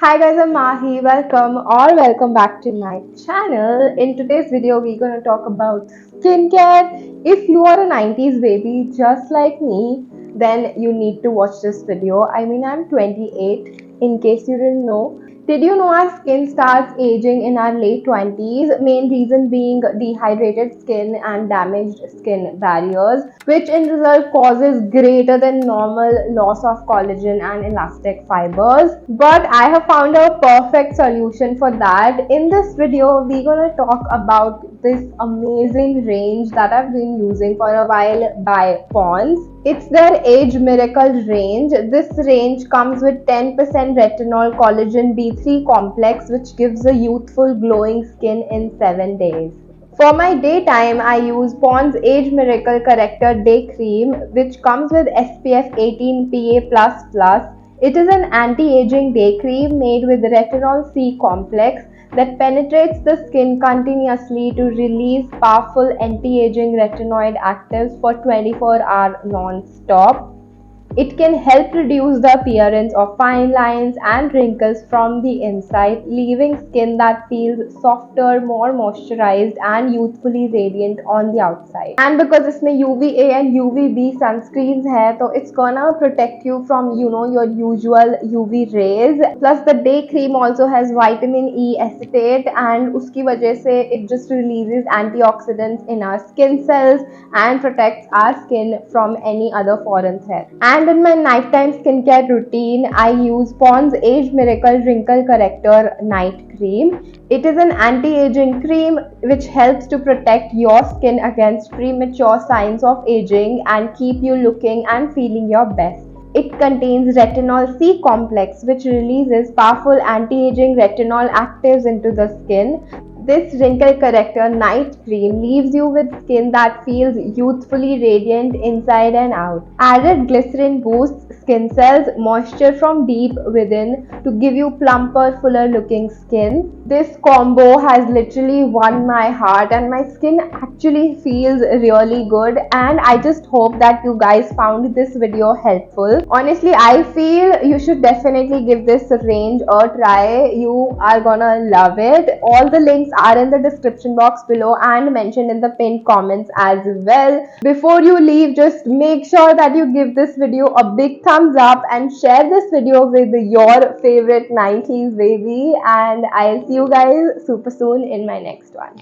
Hi guys, I'm Mahi. Welcome back to my channel. In today's video, we're gonna talk about skincare. If you are a 90s baby just like me, then you need to watch this video. I'm 28 in case you didn't know. Did you know our skin starts aging in our late 20s? Main reason being dehydrated skin and damaged skin barriers, which in result causes greater than normal loss of collagen and elastic fibers. But I have found a perfect solution for that. In this video, we're gonna talk about this amazing range that I've been using for a while by Pond's. It's their Age Miracle range. This range comes with 10% Retinol Collagen B3 complex, which gives a youthful glowing skin in 7 days. For my daytime, I use Pond's Age Miracle Corrector Day Cream, which comes with SPF 18 PA++. It is an anti-aging day cream made with retinol C complex that penetrates the skin continuously to release powerful anti-aging retinoid actives for 24 hours non-stop. It can help reduce the appearance of fine lines and wrinkles from the inside, leaving skin that feels softer, more moisturized, and youthfully radiant on the outside. And because इसमें UVA and UVB sunscreens है, so it's gonna protect you from your usual UV rays. Plus the day cream also has vitamin E acetate, and उसकी वजह से it just releases antioxidants in our skin cells and protects our skin from any other foreign threat. And in my nighttime skincare routine, I use Pond's Age Miracle Wrinkle Corrector Night Cream. It is an anti-aging cream which helps to protect your skin against premature signs of aging and keep you looking and feeling your best. It contains retinol C complex, which releases powerful anti-aging retinol actives into the skin. This wrinkle corrector night cream leaves you with skin that feels youthfully radiant inside and out. Added glycerin boosts skin cells, moisture from deep within to give you plumper, fuller looking skin. This combo has literally won my heart and my skin actually feels really good, and I just hope that you guys found this video helpful. Honestly, I feel you should definitely give this range a try. You are gonna love it. All the links are in the description box below and mentioned in the pinned comments as well. Before you leave, just make sure that you give this video a big thumbs up and share this video with your favorite 90s baby, and I'll see you guys super soon in my next one.